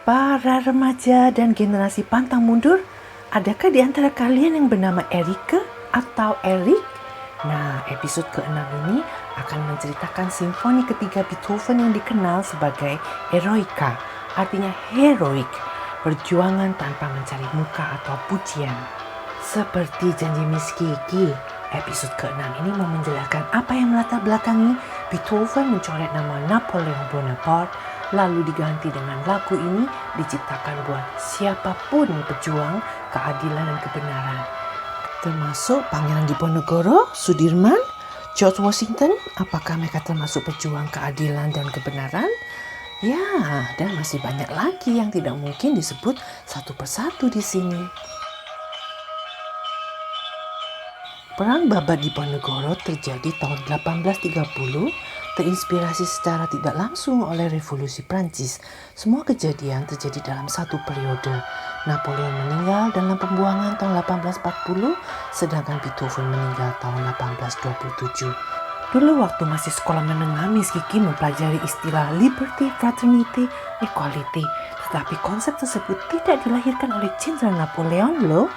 Para remaja dan generasi pantang mundur, adakah di antara kalian yang bernama Erika atau Erik? Nah, episode ke-6 ini akan menceritakan simfoni ketiga Beethoven yang dikenal sebagai Eroica, artinya heroik, perjuangan tanpa mencari muka atau pujian. Seperti janji Miss Kiki, episode ke-6 ini mau menjelaskan apa yang melatar belakangi Beethoven mencoret nama Napoleon Bonaparte, lalu diganti dengan lagu ini diciptakan buat siapapun pejuang keadilan dan kebenaran. Termasuk Pangeran Diponegoro, Sudirman, George Washington, apakah mereka termasuk pejuang keadilan dan kebenaran? Ya, dan masih banyak lagi yang tidak mungkin disebut satu persatu di sini. Perang Babat Diponegoro terjadi tahun 1830, terinspirasi secara tidak langsung oleh Revolusi Prancis. Semua kejadian terjadi dalam satu periode. Napoleon meninggal dalam pembuangan tahun 1840, sedangkan Beethoven meninggal tahun 1827. Dulu waktu masih sekolah menengah, Miss Kiki mempelajari istilah liberty, fraternity, equality. Tetapi konsep tersebut tidak dilahirkan oleh Jenderal Napoleon loh.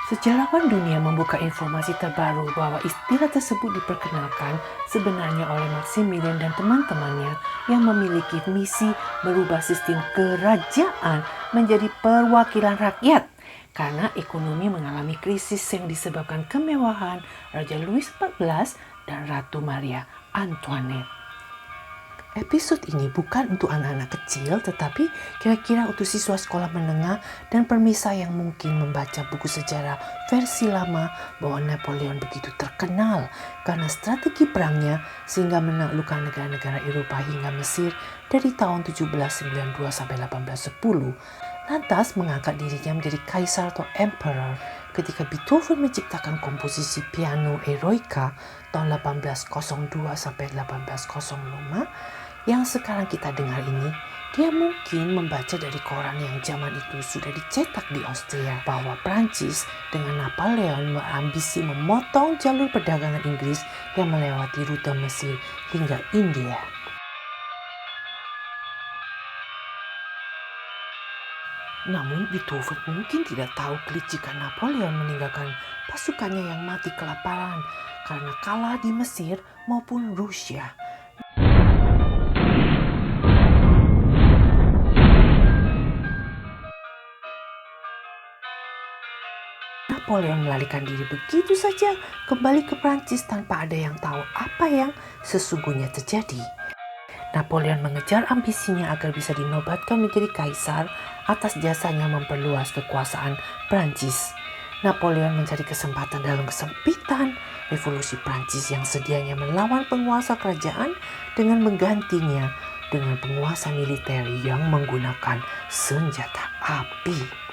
Sejarawan dunia membuka informasi terbaru bahwa istilah tersebut diperkenalkan sebenarnya oleh Maximilian dan teman-temannya yang memiliki misi merubah sistem kerajaan menjadi perwakilan rakyat karena ekonomi mengalami krisis yang disebabkan kemewahan Raja Louis XIV dan Ratu Maria Antoinette. Episode ini bukan untuk anak-anak kecil, tetapi kira-kira untuk siswa sekolah menengah dan permisa yang mungkin membaca buku sejarah versi lama bahwa Napoleon begitu terkenal karena strategi perangnya sehingga menaklukkan negara-negara Eropa hingga Mesir dari tahun 1792 sampai 1810. Lantas mengangkat dirinya menjadi kaisar atau emperor ketika Beethoven menciptakan komposisi piano Eroica tahun 1802 sampai 1805 yang sekarang kita dengar ini. Dia mungkin membaca dari koran yang zaman itu sudah dicetak di Austria bahwa Prancis dengan Napoleon berambisi memotong jalur perdagangan Inggris yang melewati rute Mesir hingga India. Namun Beethoven mungkin tidak tahu kelicikan Napoleon meninggalkan pasukannya yang mati kelaparan karena kalah di Mesir maupun Rusia. Napoleon melarikan diri begitu saja kembali ke Prancis tanpa ada yang tahu apa yang sesungguhnya terjadi. Napoleon mengejar ambisinya agar bisa dinobatkan menjadi kaisar atas jasanya memperluas kekuasaan Prancis. Napoleon mencari kesempatan dalam kesempitan revolusi Prancis yang sedianya melawan penguasa kerajaan dengan menggantinya dengan penguasa militer yang menggunakan senjata api.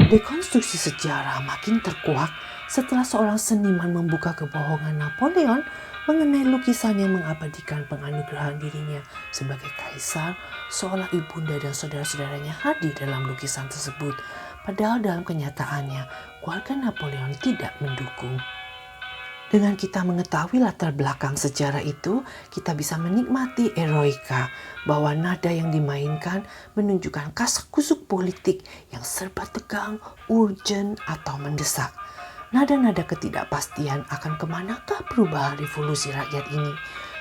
Dekonstruksi sejarah makin terkuak setelah seorang seniman membuka kebohongan Napoleon mengenai lukisan yang mengabadikan penganugerahan dirinya sebagai kaisar, seolah ibunda dan saudara-saudaranya hadir dalam lukisan tersebut. Padahal dalam kenyataannya, keluarga Napoleon tidak mendukung. Dengan kita mengetahui latar belakang sejarah itu, kita bisa menikmati Eroica, bahwa nada yang dimainkan menunjukkan kasak-kusuk politik yang serba tegang, urgent, atau mendesak. Nada-nada ketidakpastian akan kemanakah perubahan revolusi rakyat ini.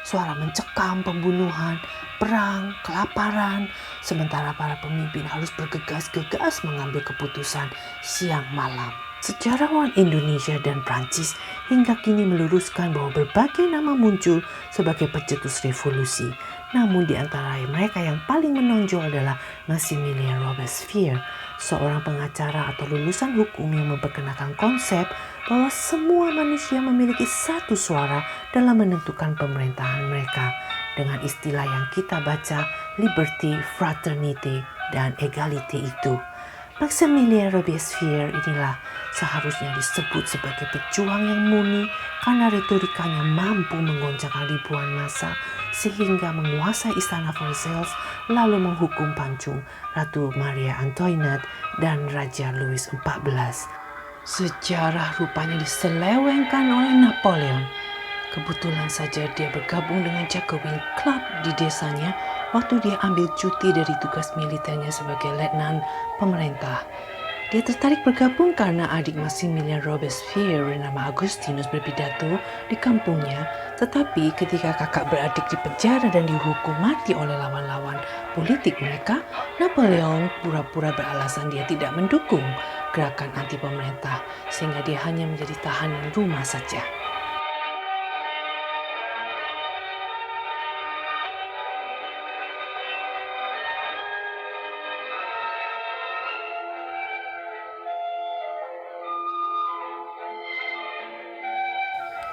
Suara mencekam pembunuhan, perang, kelaparan, sementara para pemimpin harus bergegas-gegas mengambil keputusan siang malam. Sejarawan Indonesia dan Prancis hingga kini meluruskan bahwa berbagai nama muncul sebagai pencetus revolusi. Namun di antara mereka yang paling menonjol adalah Maximilien Robespierre, seorang pengacara atau lulusan hukum yang memperkenalkan konsep bahwa semua manusia memiliki satu suara dalam menentukan pemerintahan mereka. Dengan istilah yang kita baca, liberty, fraternity, dan equality itu. Maximilien Robespierre inilah seharusnya disebut sebagai pejuang yang murni karena retorikanya mampu menggoncangkan ribuan massa sehingga menguasai istana Versailles lalu menghukum pancung Ratu Maria Antoinette dan Raja Louis XIV. Sejarah rupanya diselewengkan oleh Napoleon. Kebetulan saja dia bergabung dengan Jacobin Club di desanya waktu dia ambil cuti dari tugas militernya sebagai letnan pemerintah. Dia tertarik bergabung karena adik Maximilian Robespierre bernama Augustinus berpidato di kampungnya, tetapi ketika kakak beradik dipenjara dan dihukum mati oleh lawan-lawan politik mereka, Napoleon pura-pura beralasan dia tidak mendukung gerakan anti pemerintah, sehingga dia hanya menjadi tahanan rumah saja.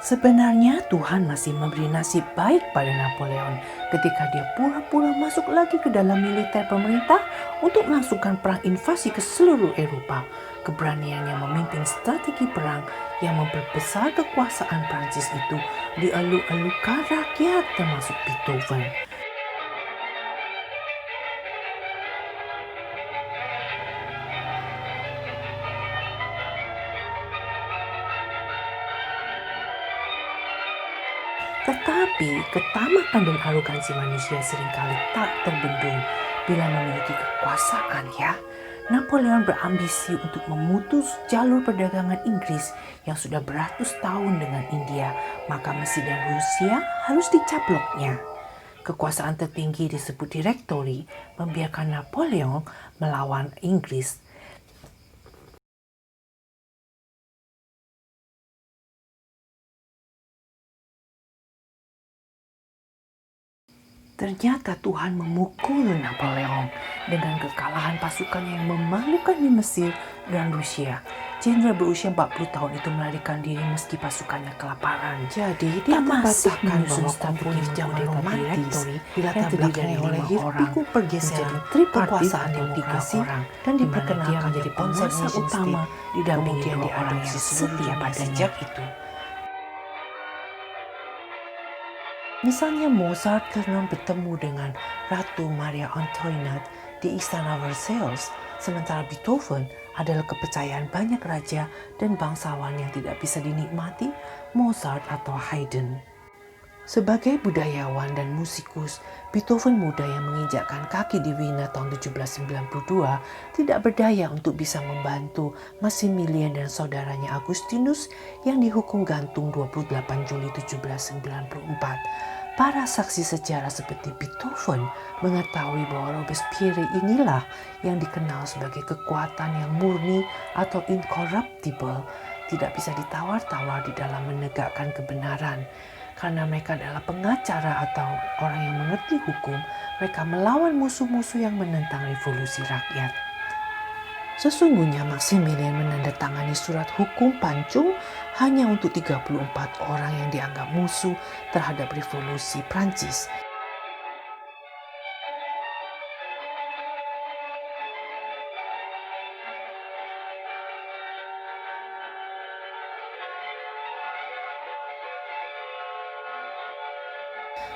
Sebenarnya Tuhan masih memberi nasib baik pada Napoleon ketika dia pura-pura masuk lagi ke dalam militer pemerintah untuk melangsungkan perang invasi ke seluruh Eropa. Keberaniannya memimpin strategi perang yang memperbesar kekuasaan Prancis itu dielu-elukan rakyat termasuk Beethoven. Tetapi ketamakan dan arogansi manusia seringkali tak terbendung bila memiliki kekuasaan ya. Napoleon berambisi untuk memutus jalur perdagangan Inggris yang sudah beratus tahun dengan India, maka Mesir dan Rusia harus dicaploknya. Kekuasaan tertinggi disebut Direktori membiarkan Napoleon melawan Inggris. Ternyata Tuhan memukul Napoleon dengan kekalahan pasukannya yang memalukan di Mesir dan Rusia. Jenderal berusia 40 tahun itu melarikan diri meski pasukannya kelaparan. Jadi dia mematahkan bahwa strategi zaman romantis dilatar belakangi oleh hiruk-pikuk pergeseran kekuasaan yang dikasih dan diperkenalkan menjadi penguasa utama didampingi dua orang yang setia pada sejak itu. Misalnya Mozart karena bertemu dengan Ratu Maria Antoinette di Istana Versailles, sementara Beethoven adalah kepercayaan banyak raja dan bangsawan yang tidak bisa dinikmati Mozart atau Haydn. Sebagai budayawan dan musikus, Beethoven muda yang menginjakkan kaki di Wiener tahun 1792 tidak berdaya untuk bisa membantu Maximilian dan saudaranya Augustinus yang dihukum gantung 28 Juli 1794. Para saksi sejarah seperti Beethoven mengetahui bahwa Robespierre inilah yang dikenal sebagai kekuatan yang murni atau incorruptible, tidak bisa ditawar-tawar di dalam menegakkan kebenaran. Karena mereka adalah pengacara atau orang yang mengerti hukum, mereka melawan musuh-musuh yang menentang revolusi rakyat. Sesungguhnya Maximilian menandatangani surat hukum pancung hanya untuk 34 orang yang dianggap musuh terhadap revolusi Prancis.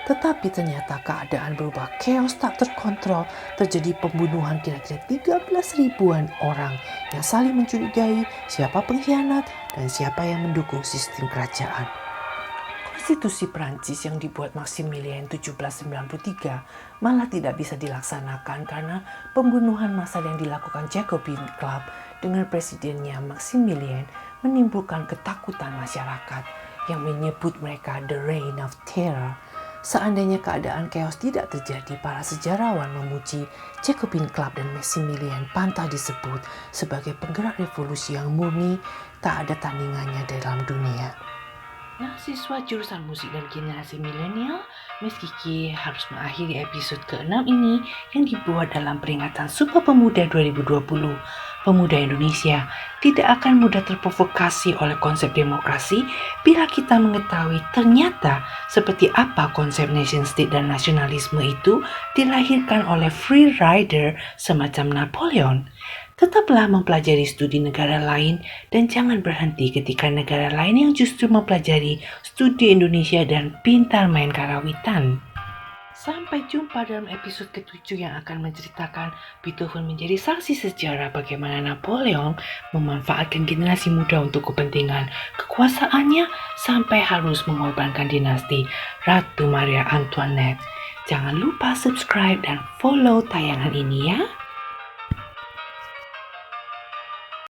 Tetapi ternyata keadaan berubah, chaos tak terkontrol, terjadi pembunuhan kira-kira 13 ribuan orang yang saling mencurigai siapa pengkhianat dan siapa yang mendukung sistem kerajaan. Konstitusi Prancis yang dibuat Maximilian 1793 malah tidak bisa dilaksanakan karena pembunuhan massal yang dilakukan Jacobin Club dengan presidennya Maximilian menimbulkan ketakutan masyarakat yang menyebut mereka The Reign of Terror. Seandainya keadaan chaos tidak terjadi, para sejarawan memuji Jacobin Club dan Maximilian pantas disebut sebagai penggerak revolusi yang murni, tak ada tandingannya dalam dunia. Nah, siswa jurusan musik dan generasi milenial, Miss Kiki harus mengakhiri episode ke-6 ini yang dibuat dalam peringatan Sumpah Pemuda 2020. Pemuda Indonesia tidak akan mudah terprovokasi oleh konsep demokrasi bila kita mengetahui ternyata seperti apa konsep nation state dan nasionalisme itu dilahirkan oleh free rider semacam Napoleon. Tetaplah mempelajari studi negara lain dan jangan berhenti ketika negara lain yang justru mempelajari studi Indonesia dan pintar main karawitan. Sampai jumpa dalam episode ke-7 yang akan menceritakan Beethoven menjadi saksi sejarah bagaimana Napoleon memanfaatkan generasi muda untuk kepentingan kekuasaannya sampai harus mengorbankan dinasti Ratu Maria Antoinette. Jangan lupa subscribe dan follow tayangan ini ya.